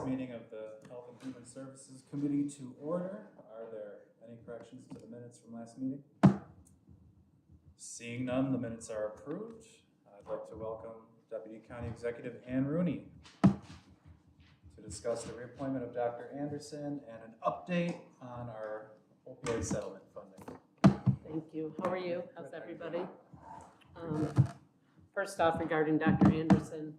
meeting of the Health and Human Services Committee to order. Are there any corrections to the minutes from last meeting? Seeing none, the minutes are approved. I'd like to welcome Deputy County Executive Ann Rooney to discuss the reappointment of Dr. Anderson and an update on our opioid settlement funding. Thank you. How are you? How's everybody? First off, regarding Dr. Anderson,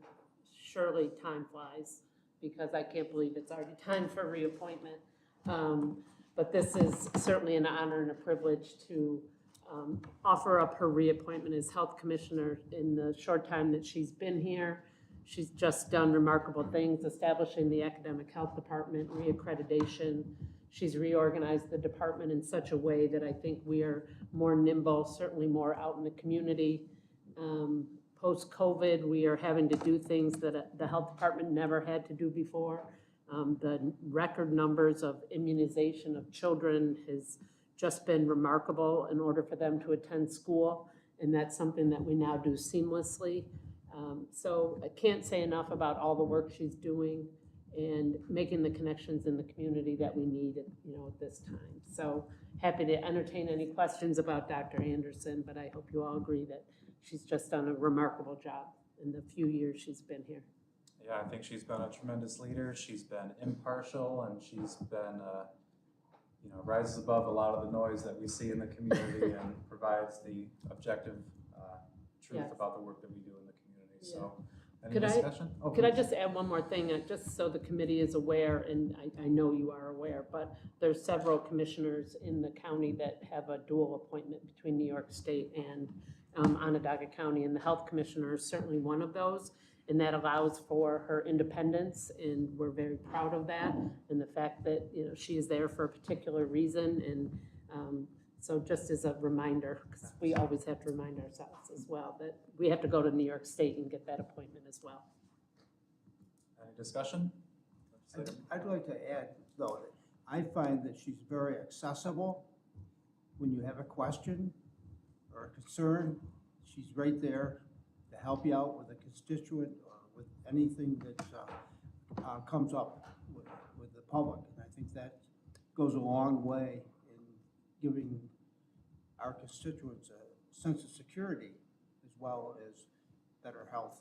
surely time flies because I can't believe it's already time for reappointment. But this is certainly an honor and a privilege to offer up her reappointment as health commissioner in the short time that she's been here. She's just done remarkable things, establishing the academic health department, reaccreditation. She's reorganized the department in such a way that I think we are more nimble, certainly more out in the community. Post-COVID, we are having to do things that the health department never had to do before. The record numbers of immunization of children has just been remarkable in order for them to attend school, and that's something that we now do seamlessly. So I can't say enough about all the work she's doing and making the connections in the community that we need at, at this time. So happy to entertain any questions about Dr. Anderson, but I hope you all agree that she's just done a remarkable job in the few years she's been here. Yeah, I think she's been a tremendous leader. She's been impartial, and she's been, rises above a lot of the noise that we see in the community and provides the objective truth about the work that we do in the community. Yeah. So, any discussion? Could I just add one more thing, just so the committee is aware, and I know you are aware, but there's several commissioners in the county that have a dual appointment between New York State and Onondaga County, and the health commissioner is certainly one of those, and that allows for her independence, and we're very proud of that, and the fact that she is there for a particular reason, and so just as a reminder, because we always have to remind ourselves as well that we have to go to New York State and get that appointment as well. Any discussion? I'd like to add, though, that I find that she's very accessible. When you have a question or a concern, she's right there to help you out with a constituent or with anything that comes up with the public. And I think that goes a long way in giving our constituents a sense of security as well as better health.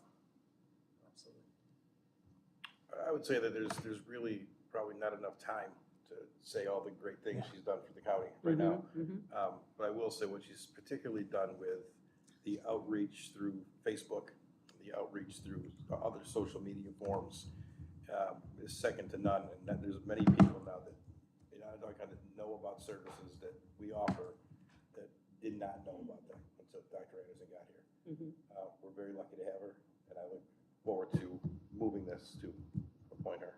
Absolutely. I would say that there's really probably not enough time to say all the great things she's done for the county right now. But I will say what she's particularly done with the outreach through Facebook, the outreach through other social media forms is second to none. And that there's many people now that kind of know about services that we offer that did not know about them until Dr. Anderson got here. We're very lucky to have her, and I look forward to moving this to appoint her.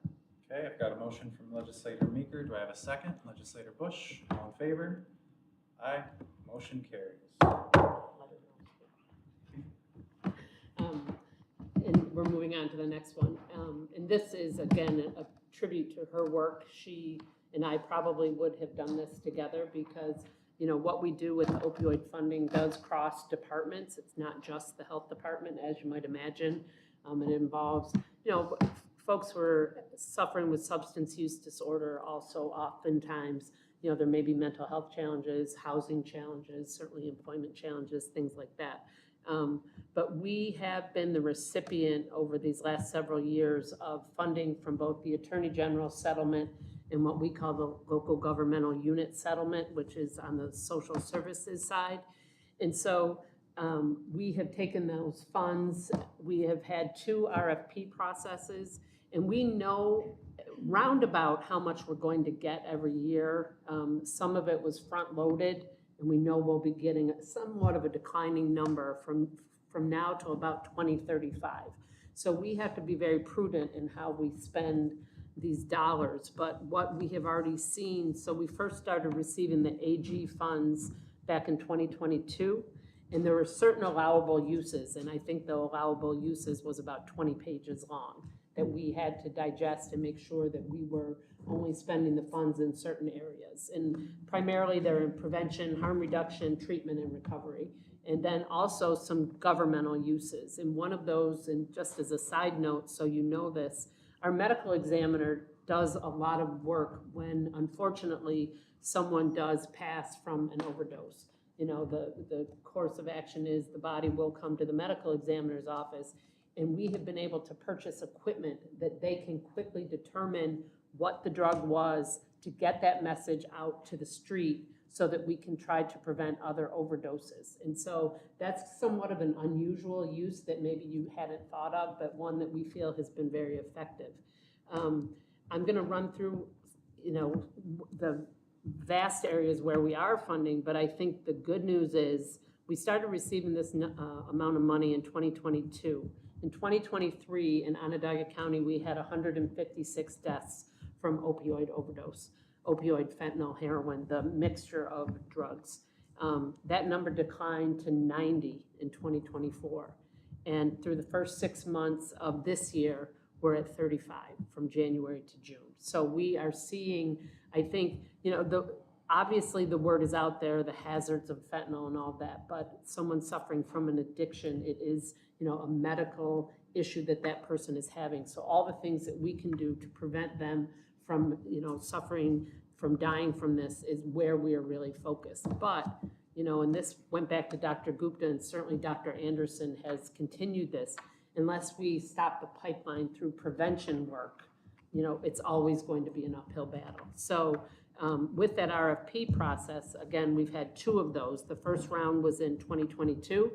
Okay, I've got a motion from Legislator Meeker. Do I have a second? Legislator Bush, all in favor? Aye. Motion carries. And we're moving on to the next one. And this is, again, a tribute to her work. She and I probably would have done this together because, what we do with the opioid funding does cross departments. It's not just the health department, as you might imagine. It involves, folks who are suffering with substance use disorder also oftentimes, there may be mental health challenges, housing challenges, certainly employment challenges, things like that. But we have been the recipient over these last several years of funding from both the Attorney General settlement and what we call the local governmental unit settlement, which is on the social services side. And so we have taken those funds. We have had 2 RFP processes, and we know roundabout how much we're going to get every year. Some of it was front-loaded, and we know we'll be getting somewhat of a declining number from now to about 2035. So we have to be very prudent in how we spend these dollars. But what we have already seen, so we first started receiving the AG funds back in 2022, and there were certain allowable uses, and I think the allowable uses was about 20 pages long that we had to digest and make sure that we were only spending the funds in certain areas. And primarily they're in prevention, harm reduction, treatment, and recovery. And then also some governmental uses. And one of those, and just as a side note, so you know this, Our medical examiner does a lot of work when, unfortunately, someone does pass from an overdose. You know, the course of action is the body will come to the medical examiner's office, and we have been able to purchase equipment that they can quickly determine what the drug was to get that message out to the street so that we can try to prevent other overdoses. And so that's somewhat of an unusual use that maybe you hadn't thought of, but one that we feel has been very effective. I'm gonna run through, you know, the vast areas where we are funding, but I think the good news is we started receiving this amount of money in 2022. In 2023, in Onondaga County, we had 156 deaths from opioid overdose, opioid, fentanyl, heroin, the mixture of drugs. That number declined to 90 in 2024. And through the first 6 months of this year, we're at 35 from January to June. So we are seeing, I think, you know, obviously the word is out there, the hazards of fentanyl and all that, but someone suffering from an addiction, it is, you know, a medical issue that that person is having. So all the things that we can do to prevent them from, you know, suffering, from dying from this is where we are really focused. But, you know, and this went back to Dr. Gupta, and certainly Dr. Anderson has continued this, unless we stop the pipeline through prevention work, you know, it's always going to be an uphill battle. So with that RFP process, again, we've had 2 of those. The first round was in 2022.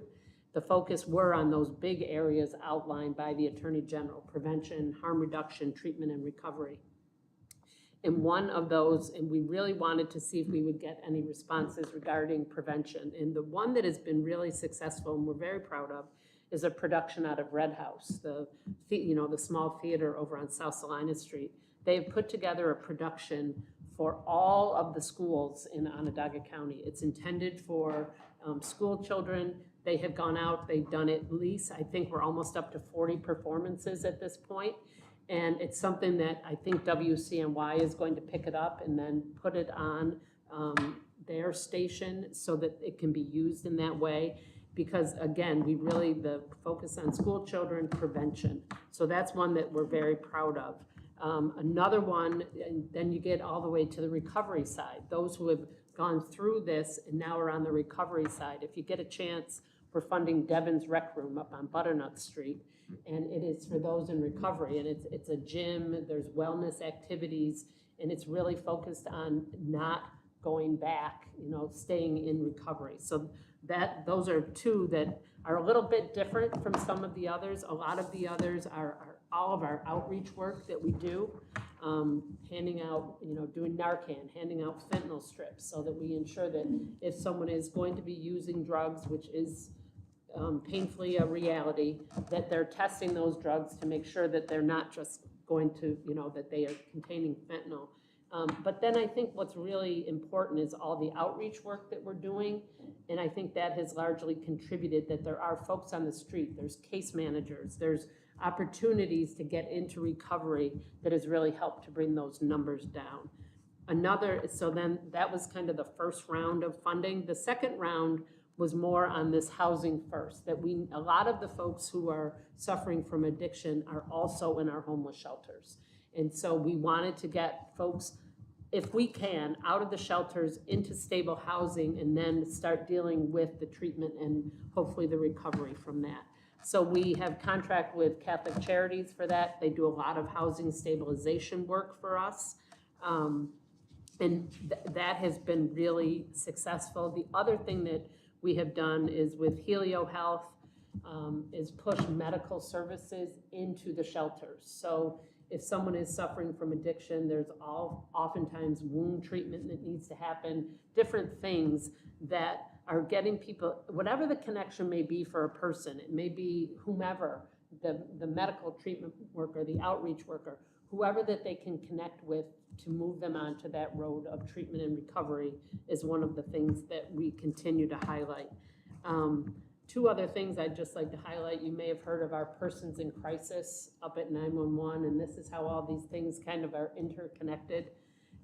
The focus were on those big areas outlined by the Attorney General: prevention, harm reduction, treatment, and recovery. And one of those, and we really wanted to see if we would get any responses regarding prevention. And the one that has been really successful and we're very proud of is a production out of Red House, the small theater over on South Salina Street. They have put together a production for all of the schools in Onondaga County. It's intended for school children. They have gone out, they've done at least, I think we're almost up to 40 performances at this point. And it's something that I think WCNY is going to pick it up and then put it on their station so that it can be used in that way. Because again, we really, the focus on school children, prevention. So that's one that we're very proud of. Another one, and then you get all the way to the recovery side. Those who have gone through this and now are on the recovery side. If you get a chance, we're funding Devon's Rec Room up on Butternut Street. And it is for those in recovery. And it's a gym, there's wellness activities, and it's really focused on not going back, you know, staying in recovery. So those are 2 that are a little bit different from some of the others. A lot of the others are all of our outreach work that we do, handing out, you know, doing Narcan, handing out fentanyl strips so that we ensure that if someone is going to be using drugs, which is painfully a reality, that they're testing those drugs to make sure that they're not just going to, you know, that they are containing fentanyl. But then I think what's really important is all the outreach work that we're doing, and I think that has largely contributed that there are folks on the street, there's case managers, there's opportunities to get into recovery that has really helped to bring those numbers down. So then that was kind of the first round of funding. The second round was more on this housing first, that a lot of the folks who are suffering from addiction are also in our homeless shelters. And so we wanted to get folks, if we can, out of the shelters into stable housing and then start dealing with the treatment and hopefully the recovery from that. So we have contract with Catholic Charities for that. They do a lot of housing stabilization work for us. And that has been really successful. The other thing that we have done is with Helio Health, is push medical services into the shelters. So if someone is suffering from addiction, there's oftentimes wound treatment that needs to happen, different things that are getting people, whatever the connection may be for a person, it may be whomever, the medical treatment worker, the outreach worker, whoever that they can connect with to move them onto that road of treatment and recovery is one of the things that we continue to highlight. 2 other things I'd just like to highlight. You may have heard of our persons in crisis up at 911, and this is how all these things kind of are interconnected,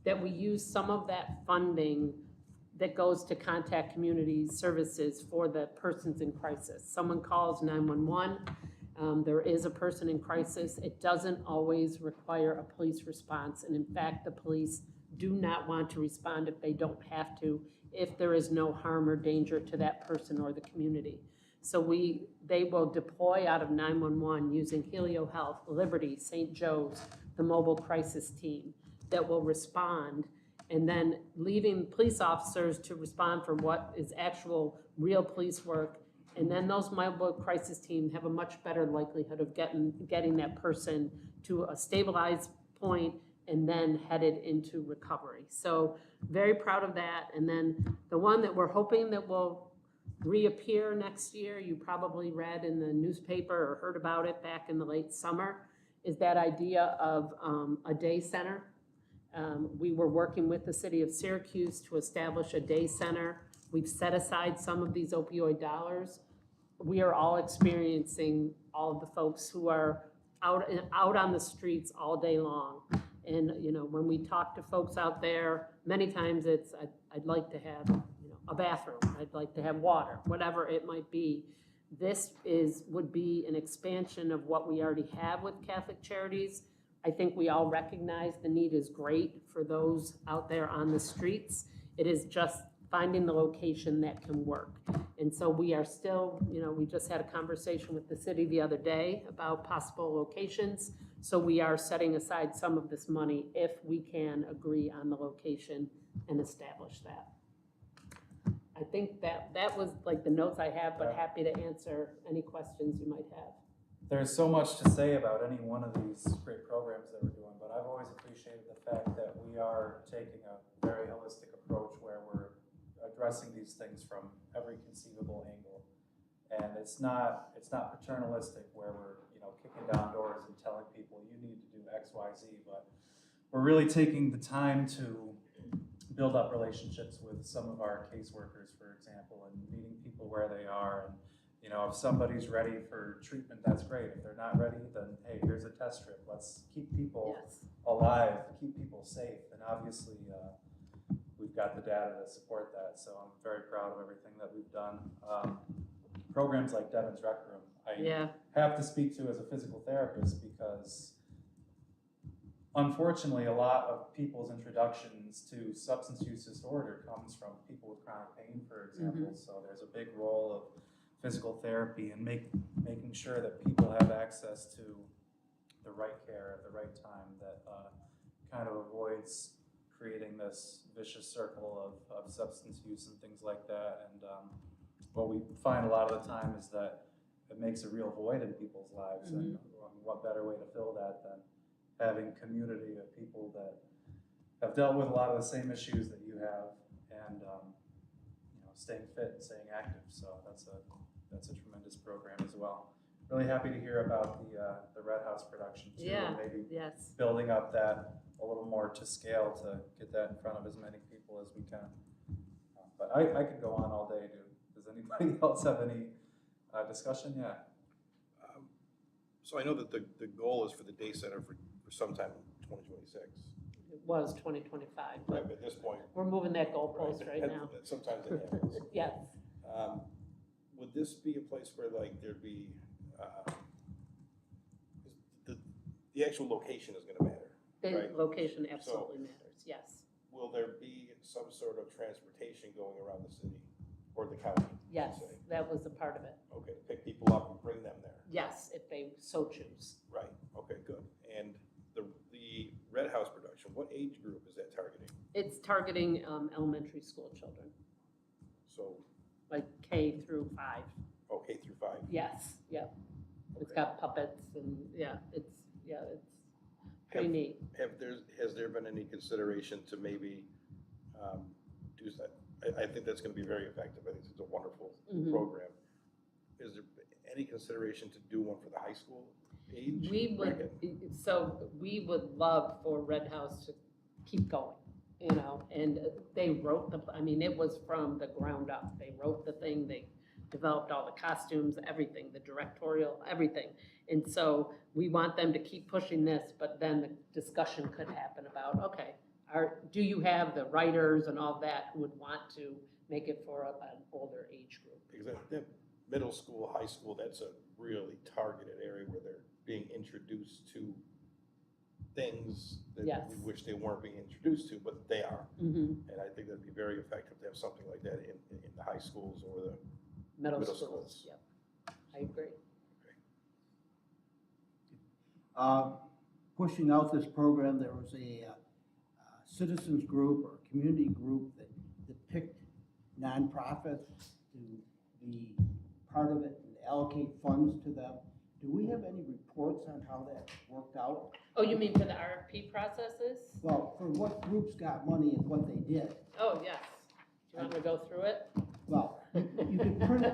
that we use some of that funding that goes to contact community services for the persons in crisis. Someone calls 911, There is a person in crisis. It doesn't always require a police response. And in fact, the police do not want to respond if they don't have to, if there is no harm or danger to that person or the community. So they will deploy out of 911 using Helio Health, Liberty, St. Joe's, the mobile crisis team that will respond, and then leaving police officers to respond for what is actual real police work. And then those mobile crisis team have a much better likelihood of getting that person to a stabilized point and then headed into recovery. So very proud of that. And then the one that we're hoping that will reappear next year, you probably read in the newspaper or heard about it back in the late summer, is that idea of a day center. We were working with the city of Syracuse to establish a day center. We've set aside some of these opioid dollars. We are all experiencing all of the folks who are out on the streets all day long. And, you know, when we talk to folks out there, many times it's, I'd like to have, you know, a bathroom, I'd like to have water, whatever it might be. This would be an expansion of what we already have with Catholic Charities. I think we all recognize the need is great for those out there on the streets. It is just finding the location that can work. And so we are still, you know, we just had a conversation with the city the other day about possible locations. So we are setting aside some of this money if we can agree on the location and establish that. I think that was like the notes I have, but happy to answer any questions you might have. There's so much to say about any one of these great programs that we're doing, but I've always appreciated the fact that we are taking a very holistic approach where we're addressing these things from every conceivable angle. And it's not paternalistic where we're, you know, kicking down doors and telling people you need to do X, Y, Z, but we're really taking the time to build up relationships with some of our caseworkers, for example, and meeting people where they are. And, you know, if somebody's ready for treatment, that's great. If they're not ready, then hey, here's a test strip. Let's keep people alive, keep people safe. And obviously, we've got the data to support that. So I'm very proud of everything that we've done. Programs like Devin's Rec Room, I have to speak to as a physical therapist because unfortunately, a lot of people's introductions to substance use disorder comes from people with chronic pain, for example. So there's a big role of physical therapy and making sure that people have access to the right care at the right time that kind of avoids creating this vicious circle of substance use and things like that. And what we find a lot of the time is that it makes a real void in people's lives. And what better way to fill that than having community of people that have dealt with a lot of the same issues that you have, and you know, staying fit and staying active. So that's a tremendous program as well. Really happy to hear about the Red House production too, and maybe building up that a little more to scale to get that in front of as many people as we can. But I could go on all day. Does anybody else have any discussion? Yeah. So I know that the goal is for the day center for sometime in 2026. It was 2025, but right, but at this point, we're moving that goalpost right now. Sometimes it happens. Yes. Would this be a place where like there'd be, the actual location is gonna matter, right? Location absolutely matters, yes. Will there be some sort of transportation going around the city or the county? Yes, that was a part of it. Okay, pick people up and bring them there. Yes, if they so choose. Right, okay, good. And the Red House production, what age group is that targeting? It's targeting elementary school children, So, like K through 5. oh, K through 5? Yes, yep. It's Okay. got puppets and it's pretty neat. Has there been any consideration to maybe do that? I think that's gonna be very effective. I think it's a wonderful program. Is there any consideration to do one for the high school age? We would love for Red House to keep going, you know, and they wrote it was from the ground up. They wrote the thing, they developed all the costumes, everything, the directorial, everything. And so we want them to keep pushing this, but then the discussion could happen about, okay, do you have the writers and all that who would want to make it for an older age group? Because I think middle school, high school, that's a really targeted area where they're being introduced to things that Yes. we wish they weren't being introduced to, but they are. Mm-hmm. And I think that'd be very effective to have something like that in the high schools or the Middle Middle schools, schools. yep, I agree. Pushing out this program, there was a citizens group or community group that picked nonprofits to be part of it and allocate funds to them. Do we have any reports on how that worked out? Oh, you mean for the RFP processes? Well, for what groups got money and what they did. Oh, yes. Do you want me to go through it? Well, you could print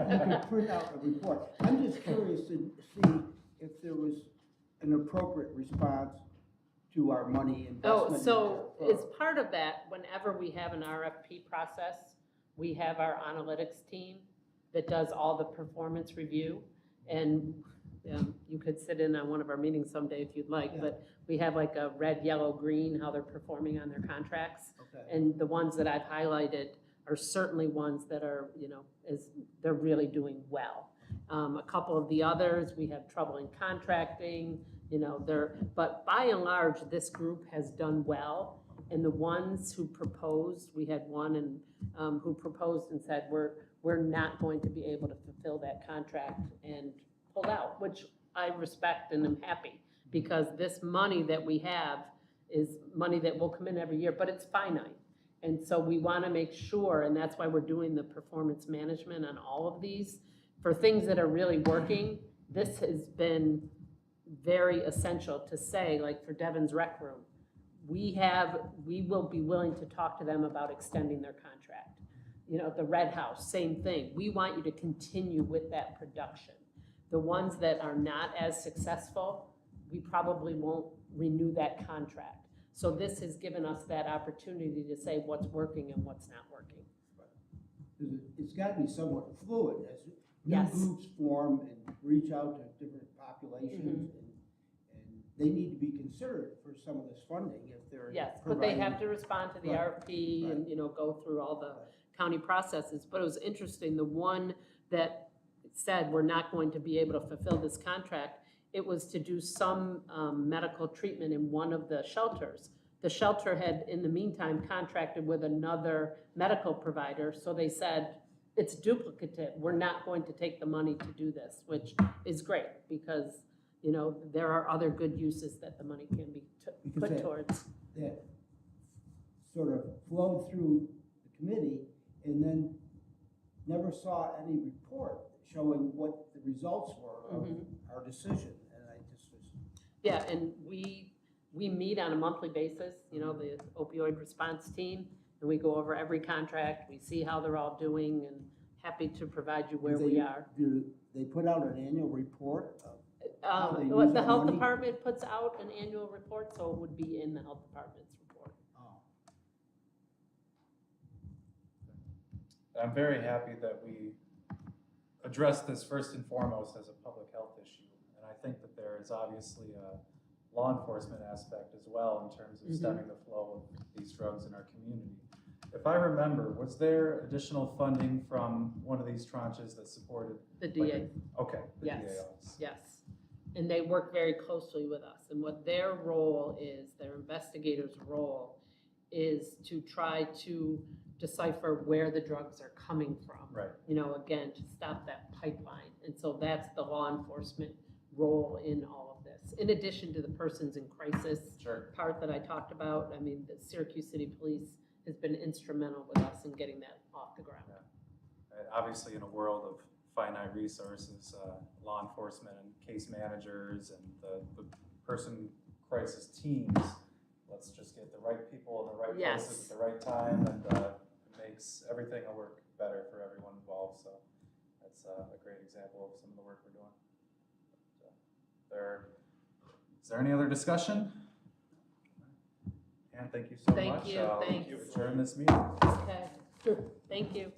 out a report. I'm just curious to see if there was an appropriate response to our money investment. Oh, in so their as part of that, whenever we have an RFP process, we have our analytics team that does all the performance review. And you could sit in on one of our meetings someday if you'd like, Yeah. but we have like a red, yellow, green, how they're performing on their contracts. Okay. And the ones that I've highlighted are certainly ones that are, they're really doing well. A couple of the others, we have trouble in contracting, but by and large, this group has done well. And the ones who proposed, we had one who proposed and said, we're not going to be able to fulfill that contract and pulled out, which I respect and am happy, because this money that we have is money that will come in every year, but it's finite. And so we want to make sure, and that's why we're doing the performance management on all of these. For things that are really working, this has been very essential to say, like for Devon's Rec Room, we will be willing to talk to them about extending their contract. The Red House, same thing. We want you to continue with that production. The ones that are not as successful, we probably won't renew that contract. So this has given us that opportunity to say what's working and what's not working. It's got to be somewhat fluid as new Yes. groups form and reach out to different populations, and they need to be considered for some of this funding if they're Yes, but they providing- have to respond to the Right. RFP and, go through all the county processes. But it was interesting, the one that said we're not going to be able to fulfill this contract, it was to do some medical treatment in one of the shelters. The shelter had, in the meantime, contracted with another medical provider, so they said, it's duplicative, we're not going to take the money to do this, which is great, because, there are other good uses that the money can be Because put that- towards. that sort of flowed through the committee and then never saw any report showing what the results were of our decision. And I just was, Yeah, and we meet on a monthly basis, the opioid response team, and we go over every contract, we see how they're all doing, and happy to provide you where we are. do they put out an annual report of how they use The our health money? department puts out an annual report, so it would be in the health department's report. Oh, I'm very happy that we address this first and foremost as a public health issue. And I think that there is obviously a law enforcement aspect as well in terms of stemming the flow of these drugs in our community. If I remember, was there additional funding from one of these tranches that supported? The DA, Okay, the Yes. DA office. yes. And they work very closely with us. And what their role is, their investigator's role, is to try to decipher where the drugs are coming from. Right. Again, to stop that pipeline. And so that's the law enforcement role in all of this. In addition to the persons in crisis Sure. part that I talked about, the Syracuse City Police has been instrumental with us in getting that off the ground. Obviously, in a world of finite resources, law enforcement and case managers and the person crisis teams, let's just get the right people in the right Yes. places at the right time, and it makes everything work better for everyone involved. So that's a great example of some of the work we're doing. Is there any other discussion? And thank you so Thank much. you, thanks. Adjourn this meeting. Okay, thank you.